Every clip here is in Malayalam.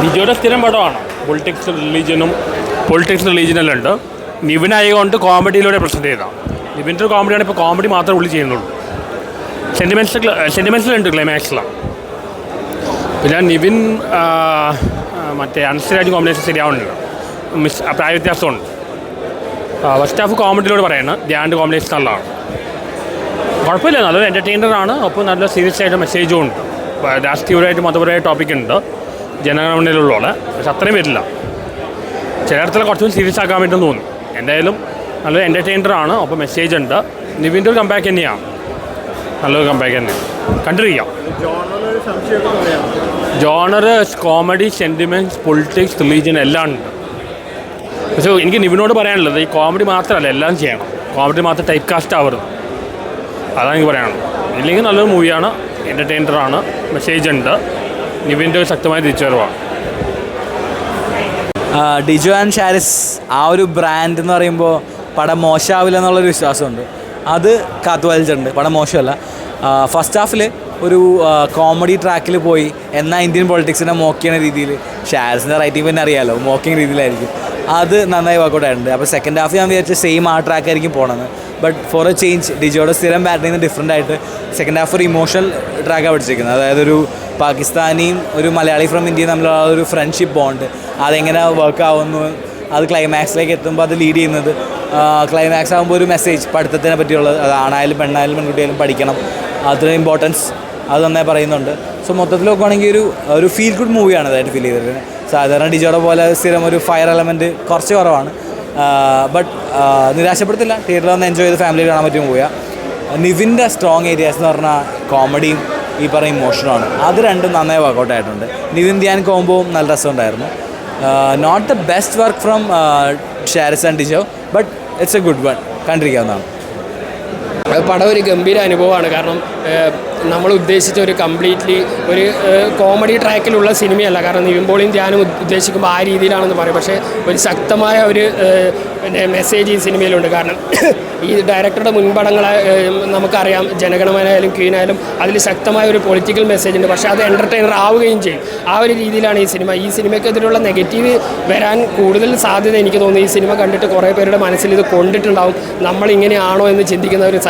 ലിജോയുടെ സ്ഥിരം പടമാണ്. പൊളിറ്റിക്സ് റിലീജിയനെല്ലാം ഉണ്ട്. നിവിനായതുകൊണ്ട് കോമഡിയിലൂടെ പ്രസൻറ്റ് ചെയ്താണ്. നിവിൻ്റെ ഒരു കോമഡിയാണ്. ഇപ്പോൾ കോമഡി മാത്രമേ ഉള്ളി ചെയ്യുന്നുള്ളൂ. സെൻറ്റിമെൻറ്റ്സിലുണ്ട് ക്ലൈമാക്സിലാണ്. പിന്നെ നിവിൻ മറ്റേ അൻസരാജ് കോമ്പിനേഷൻ ശരിയാവുന്നില്ല. പ്രായ വ്യത്യാസമുണ്ട്. ഫസ്റ്റ് ഹാഫ് കോമഡിയിലൂടെ പറയുന്നത്. ധ്യാൻ്റെ കോമ്പിനേഷൻ നല്ലതാണ്. കുഴപ്പമില്ല, നല്ലൊരു എൻ്റർടൈനറാണ്. ഒപ്പം നല്ല സീരിയസ് ആയിട്ട് മെസ്സേജും ഉണ്ട്. രാഷ്ട്രീയപരമായിട്ട് മതപരമായ ടോപ്പിക്കുണ്ട് ജനഗണമനയിലുള്ള. പക്ഷെ അത്രയും വരില്ല. ചിലയിടത്തുള്ള കുറച്ചും സീരിയസ് ആക്കാൻ വേണ്ടി തോന്നി. എന്തായാലും നല്ലൊരു എൻ്റർടൈനറാണ്. ഒപ്പം മെസ്സേജ് ഉണ്ട്. നിവിൻ്റെ ഒരു കമ്പാക്ക് തന്നെയാണ്. നല്ലൊരു കമ്പാക്ക് തന്നെയാണ്. കണ്ടിരിക്കാം. Genre comedy, sentiments, politics, religion എല്ലാം ഉണ്ട്. പക്ഷേ എനിക്ക് നിവിനോട് പറയാനുള്ളത് ഈ കോമഡി മാത്രമല്ല, എല്ലാം ചെയ്യണം. കോമഡി മാത്രം ടൈപ്പ് കാസ്റ്റ് ആവരുത്. അതാണ് എനിക്ക് പറയാനുള്ളത്. ഇല്ലെങ്കിൽ നല്ലൊരു മൂവിയാണ്. എൻ്റർടൈനറാണ്. മെസ്സേജ് ഉണ്ട്. നിവിൻ്റെ ഒരു ശക്തമായ തിരിച്ചുവരവാണ്. ഡിജോ ആൻഡ് ഷാരിസ് ആ ഒരു ബ്രാൻഡ് എന്ന് പറയുമ്പോൾ പടം മോശമാവില്ല എന്നുള്ളൊരു വിശ്വാസമുണ്ട്. അത് കാത്തുപാലിച്ചിട്ടുണ്ട്. പടം മോശമല്ല. ഫസ്റ്റ് ഹാഫിൽ ഒരു കോമഡി ട്രാക്കിൽ പോയി എന്നാൽ ഇന്ത്യൻ പൊളിറ്റിക്സിനെ മോക്ക് ചെയ്യുന്ന രീതിയിൽ, ഷാരിസിൻ്റെ റൈറ്റിംഗ് പിന്നെ അറിയാമല്ലോ, മോക്കിങ് രീതിയിലായിരിക്കും. അത് നന്നായി വർക്കൗട്ട് ആയിട്ടുണ്ട്. അപ്പോൾ സെക്കൻഡ് ഹാഫ് ഞാൻ വിചാരിച്ച സെയിം ആ ട്രാക്കായിരിക്കും പോകണമെന്ന്. ബട്ട് ഫോർ എ ചേഞ്ച് ഡിജോയുടെ സ്ഥിരം പാറ്റേണിൽ നിന്ന് ഡിഫറെൻ്റ് ആയിട്ട് സെക്കൻഡ് ഹാഫ് ഒരു ഇമോഷണൽ ട്രാക്കാണ് പഠിച്ചിരിക്കുന്നത്. അതായത് ഒരു പാകിസ്ഥാനിയും ഒരു മലയാളി ഫ്രം ഇന്ത്യയും തമ്മിലുള്ള ഒരു ഫ്രണ്ട്ഷിപ്പ് ബോണ്ട്, അതെങ്ങനെ വർക്ക് ആവുന്നു, അത് ക്ലൈമാക്സിലേക്ക് എത്തുമ്പോൾ അത് ലീഡ് ചെയ്യുന്നത്. ക്ലൈമാക്സ് ആകുമ്പോൾ ഒരു മെസ്സേജ് പഠിത്തത്തിനെ പറ്റിയുള്ളത്, അത് ആണായാലും പെണ്ണായാലും പെൺകുട്ടിയായാലും പഠിക്കണം, അതിന് ഇമ്പോർട്ടൻസ് അത് നന്നായി പറയുന്നുണ്ട്. സോ മൊത്തത്തിൽ നോക്കുകയാണെങ്കിൽ ഒരു ഫീൽ ഗുഡ് മൂവിയാണ് അതായിട്ട് ഫീൽ ചെയ്തത്. സാധാരണ ഡിജോയുടെ പോലെ സ്ഥിരം ഒരു ഫയർ എലമെൻറ്റ് കുറച്ച് കുറവാണ്. ബട്ട് നിരാശപ്പെടുത്തില്ല. തിയേറ്ററിൽ വന്ന് എൻജോയ് ചെയ്ത് ഫാമിലി കാണാൻ പറ്റിയ മൂവിയാണ്. നിവിൻ്റെ സ്ട്രോങ് ഏരിയാസ് എന്ന് പറഞ്ഞാൽ കോമഡിയും ഈ പറയുന്ന ഇമോഷനുമാണ്. അത് രണ്ടും നന്നായി വർക്കൗട്ട് ആയിട്ടുണ്ട്. നിവിൻ ധ്യാൻ കോംബോവും നല്ല രസമുണ്ടായിരുന്നു. Not the best work from Sharis and Dijo, but it's a good one. കണ്ടിരിക്കാവുന്നതാണ്. പടം ഒരു ഗംഭീര അനുഭവമാണ്. കാരണം നമ്മൾ ഉദ്ദേശിച്ച ഒരു കംപ്ലീറ്റ്ലി ഒരു കോമഡി ട്രാക്കിലുള്ള സിനിമയല്ല. കാരണം നിവിൻ പോളിയും ധ്യാനും ഉദ്ദേശിക്കുമ്പോൾ ആ രീതിയിലാണെന്ന് പറയും. പക്ഷേ ഒരു ശക്തമായ ഒരു മെസ്സേജ് ഈ സിനിമയിലുണ്ട്. കാരണം ഈ ഡയറക്ടറുടെ മുൻപടങ്ങളെ നമുക്കറിയാം, ജനഗണമനായാലും ക്വീനായാലും അതിൽ ശക്തമായ ഒരു പൊളിറ്റിക്കൽ മെസ്സേജ് ഉണ്ട്. പക്ഷേ അത് എൻ്റർടൈനർ ആവുകയും ചെയ്യും. ആ ഒരു രീതിയിലാണ് ഈ സിനിമ. ഈ സിനിമയ്ക്കെതിരെയുള്ള നെഗറ്റീവ് വരാൻ കൂടുതൽ സാധ്യത എനിക്ക് തോന്നുന്നു. ഈ സിനിമ കണ്ടിട്ട് കുറേ പേരുടെ മനസ്സിൽ ഇത് കൊണ്ടിട്ടുണ്ടാവും. നമ്മളിങ്ങനെയാണോ എന്ന് ചിന്തിക്കുന്ന ഒരു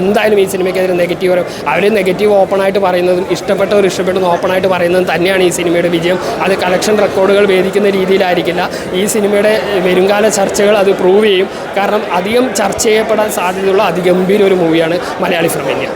എന്തായാലും ഈ സിനിമയ്ക്കെതിരെ നെഗറ്റീവ് വരും. അവർ നെഗറ്റീവ് ഓപ്പണായിട്ട് പറയുന്നതും ഇഷ്ടപ്പെട്ടവർ ഇഷ്ടപ്പെട്ടെന്ന് ഓപ്പണായിട്ട് പറയുന്നതും തന്നെയാണ് ഈ സിനിമയുടെ വിജയം. അത് കളക്ഷൻ റെക്കോർഡുകൾ ഭേദിക്കുന്ന രീതിയിലായിരിക്കില്ല. ഈ സിനിമയുടെ വരുംകാല ചർച്ചകൾ അത് പ്രൂവ് ചെയ്യും. കാരണം അധികം ചർച്ച ചെയ്യപ്പെടാൻ സാധ്യതയുള്ള അതിഗംഭീര ഒരു മൂവിയാണ് മലയാളി ഫ്രം ഇന്ത്യ.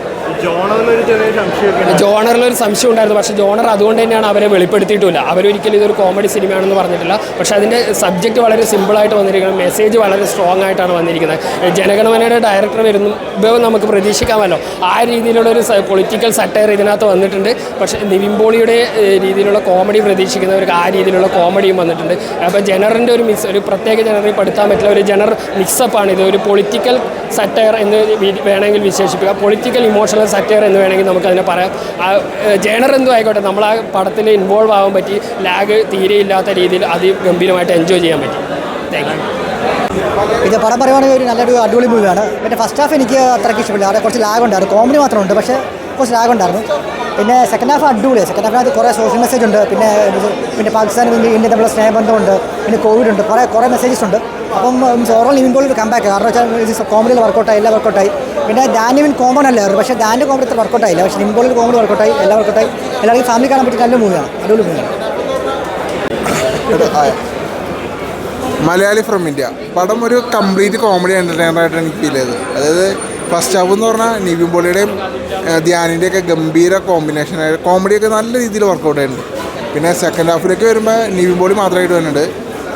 ജോണറിലൊരു സംശയം ഉണ്ടായിരുന്നു. പക്ഷേ ജോണർ അതുകൊണ്ട് തന്നെയാണ് അവരെ വെളിപ്പെടുത്തിയിട്ടില്ല. അവരൊരിക്കലും ഇതൊരു കോമഡി സിനിമയാണെന്ന് പറഞ്ഞിട്ടില്ല. പക്ഷേ അതിൻ്റെ സബ്ജക്റ്റ് വളരെ സിമ്പിളായിട്ട് വന്നിരിക്കുന്നത്, മെസ്സേജ് വളരെ സ്ട്രോങ് ആയിട്ടാണ് വന്നിരിക്കുന്നത്. ജനഗണമനയുടെ ഡയറക്ടർ വരുമ്പോൾ നമുക്ക് പ്രതീക്ഷിക്കാമല്ലോ, ആ രീതിയിലുള്ളൊരു പൊളിറ്റിക്കൽ സട്ടയർ ഇതിനകത്ത് വന്നിട്ടുണ്ട്. പക്ഷേ നിവിൻ പോളിയുടെ രീതിയിലുള്ള കോമഡി പ്രതീക്ഷിക്കുന്നവർക്ക് ആ രീതിയിലുള്ള കോമഡിയും വന്നിട്ടുണ്ട്. അപ്പോൾ ജനറിൻ്റെ ഒരു പ്രത്യേക ജനറിൽ പെടുത്താൻ പറ്റില്ല ഒരു ജനർ മിക്സപ്പാണ് ഇത്. ഒരു പൊളിറ്റിക്കൽ സട്ടയർ എന്ന് വേണമെങ്കിൽ വിശേഷിപ്പിക്കുക, പൊളിറ്റിക്കൽ ഇമോഷണൽ സറ്റയർ എന്ന് വേണമെങ്കിൽ നമുക്കതിനെ പറയാം. ജേണർ എന്തും ആയിക്കോട്ടെ, നമ്മൾ ആ പടത്തിൽ ഇൻവോൾവ് ആകാൻ പറ്റി. ലാഗ് തീരെ ഇല്ലാത്ത രീതിയിൽ അതിഗംഭീരമായിട്ട് എൻജോയ് ചെയ്യാൻ പറ്റി. Thank you. ഇത് പടം പറയുവാണെങ്കിൽ ഒരു നല്ലൊരു അടിപൊളി മൂവിയാണ്. പിന്നെ ഫസ്റ്റ് ഹാഫ് എനിക്ക് അത്രയ്ക്ക് ഇഷ്ടപ്പെട്ടില്ല. അവിടെ കുറച്ച് ലാഗ് ഉണ്ടായിരുന്നു. കോമഡി മാത്രമുണ്ട്, പക്ഷേ കുറച്ച് ലാഗ് ഉണ്ടായിരുന്നു. പിന്നെ സെക്കൻഡ് ഹാഫ് അടിപൊളിയാണ്. സെക്കൻഡ് ഹാഫിനകത്ത് കുറേ സോഷ്യൽ മെസ്സേജ് ഉണ്ട്. പിന്നെ പാകിസ്ഥാനും ഇന്ത്യ തമ്മിലുള്ള സ്നേഹബന്ധമുണ്ട്. പിന്നെ കോവിഡ് ഉണ്ട്. കുറേ മെസ്സേജസ് ഉണ്ട്. അപ്പം ഓവറോൾ നിവിൻ പോളി ഒരു കമ്പാക്ക്. കാരണം വെച്ചാൽ കോമഡിയിൽ വർക്കൗട്ടായി, എല്ലാം വർക്കൗട്ടായി. പിന്നെ നിവിൻ കോമൺ അല്ലായിരുന്നു. പക്ഷേ ഡാൻ്റെ കോമഡി ഇത്ര വർക്കൗട്ടായില്ല. പക്ഷേ നിവിൻ പോളിൽ കോമഡി വർക്കൗട്ടായി, എല്ലാം വർക്കൗട്ടായി. എല്ലാവർക്കും ഫാമിലി കാണാൻ പറ്റിയ നല്ല മൂവിയാണ്. അടിപൊളി മൂവിയാണ്. മലയാളി ഫ്രം ഇന്ത്യ പടം ഒരു കംപ്ലീറ്റ് കോമഡി എൻ്റർടൈനറായിട്ട് എനിക്ക് ഫീൽ ചെയ്തത്. അതായത് ഫസ്റ്റ് ഹാഫ് എന്ന് പറഞ്ഞാൽ നിവിൻ പോളിയുടെയും ധ്യാനിൻ്റെയൊക്കെ ഗംഭീര കോമ്പിനേഷനായിട്ട് കോമഡിയൊക്കെ നല്ല രീതിയിൽ വർക്കൗട്ട് ആയിട്ടുണ്ട്. പിന്നെ സെക്കൻഡ് ഹാഫിലേക്ക് വരുമ്പോൾ നിവിൻ പോളി മാത്രമായിട്ട് വന്നിട്ടുണ്ട്.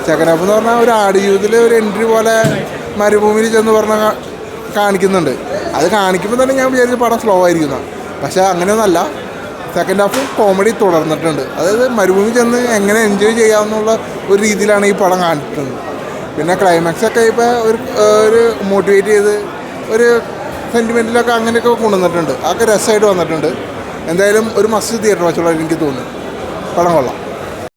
സെക്കൻഡ് ഹാഫ് എന്ന് പറഞ്ഞാൽ ഒരു ആടുജീവിതത്തിൽ ഒരു എൻട്രി പോലെ മരുഭൂമിയിൽ ചെന്ന് പറഞ്ഞാൽ കാണിക്കുന്നുണ്ട്. അത് കാണിക്കുമ്പോൾ തന്നെ ഞാൻ വിചാരിച്ച പടം സ്ലോ ആയിരിക്കുന്ന, പക്ഷേ അങ്ങനെയൊന്നല്ല. സെക്കൻഡ് ഹാഫ് കോമഡി തുടർന്നിട്ടുണ്ട്. അതായത് മരുഭൂമി ചെന്ന് എങ്ങനെ എൻജോയ് ചെയ്യാമെന്നുള്ള ഒരു രീതിയിലാണ് ഈ പടം കാണിച്ചിട്ടുണ്ട്. പിന്നെ ക്ലൈമാക്സൊക്കെ ഇപ്പോൾ ഒരു മോട്ടിവേറ്റ് ചെയ്ത് ഒരു സെൻറ്റിമെൻറ്റിലൊക്കെ അങ്ങനെയൊക്കെ കൊണ്ടുവന്നിട്ടുണ്ട്. അതൊക്കെ രസമായിട്ട് വന്നിട്ടുണ്ട്. എന്തായാലും ഒരു മസ്റ്റ് തിയേറ്റർ വാച്ചുള്ള എനിക്ക് തോന്നുന്നു. പടം കൊള്ളാം.